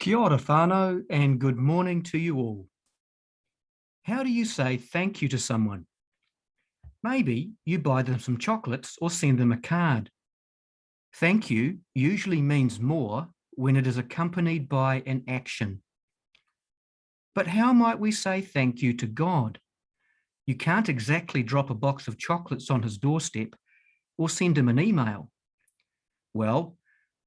Kia ora whānau and good morning to you all. How do you say thank you to someone? Maybe you buy them some chocolates or send them a card. Thank you usually means more when it is accompanied by an action. But how might we say thank you to God? You can't exactly drop a box of chocolates on his doorstep or send him an email. Well,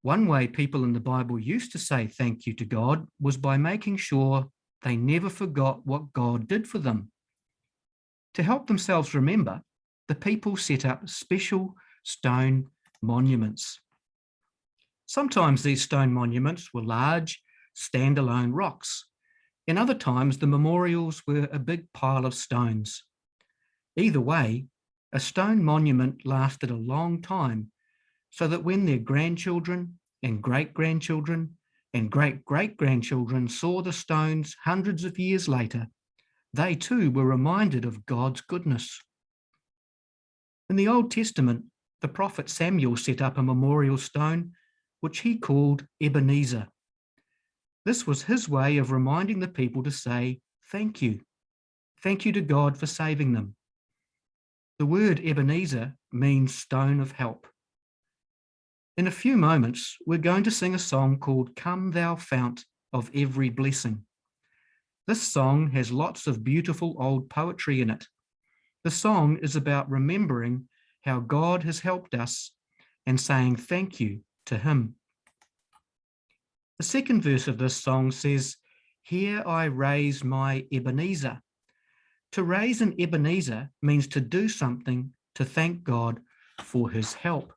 one way people in the Bible used to say thank you to God was by making sure they never forgot what God did for them. To help themselves remember, the people set up special stone monuments. Sometimes these stone monuments were large, standalone rocks. In other times, the memorials were a big pile of stones. Either way, a stone monument lasted a long time, so that when their grandchildren and great-grandchildren and great-great-grandchildren saw the stones hundreds of years later, they too were reminded of God's goodness. In the Old Testament, the prophet Samuel set up a memorial stone, which he called Ebenezer. This was his way of reminding the people to say thank you. Thank you to God for saving them. The word Ebenezer means stone of help. In a few moments, we're going to sing a song called Come Thou Fount of Every Blessing. This song has lots of beautiful old poetry in it. The song is about remembering how God has helped us and saying thank you to him. The second verse of this song says, "Here I raise my Ebenezer." To raise an Ebenezer means to do something to thank God for his help.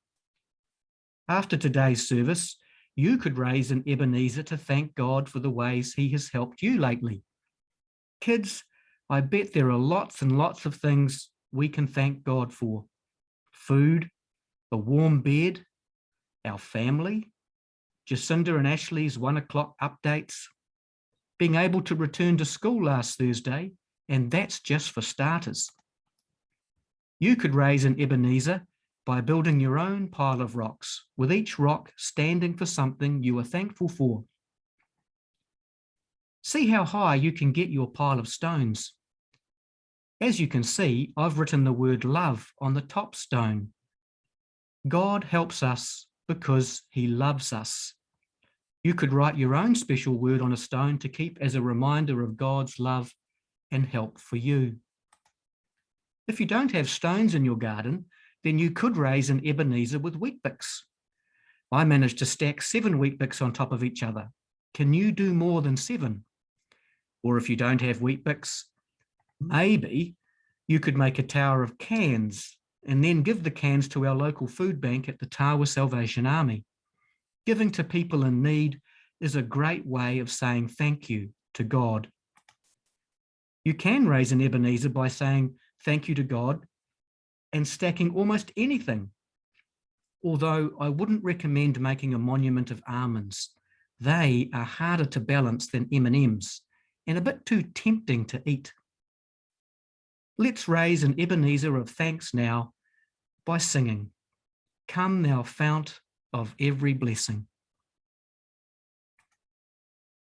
After today's service, you could raise an Ebenezer to thank God for the ways he has helped you lately. Kids, I bet there are lots and lots of things we can thank God for. Food, a warm bed, our family, Jacinda and Ashley's 1 o'clock updates, being able to return to school last Thursday, and that's just for starters. You could raise an Ebenezer by building your own pile of rocks, with each rock standing for something you are thankful for. See how high you can get your pile of stones. As you can see, I've written the word love on the top stone. God helps us because he loves us. You could write your own special word on a stone to keep as a reminder of God's love and help for you. If you don't have stones in your garden, then you could raise an Ebenezer with Weet-Bix. I managed to stack 7 Weet-Bix on top of each other. Can you do more than 7? Or if you don't have Weet-Bix, maybe you could make a tower of cans and then give the cans to our local food bank at the Tawa Salvation Army. Giving to people in need is a great way of saying thank you to God. You can raise an Ebenezer by saying thank you to God and stacking almost anything. Although I wouldn't recommend making a monument of almonds. They are harder to balance than M&Ms and a bit too tempting to eat. Let's raise an Ebenezer of thanks now by singing, Come Thou Fount of Every Blessing.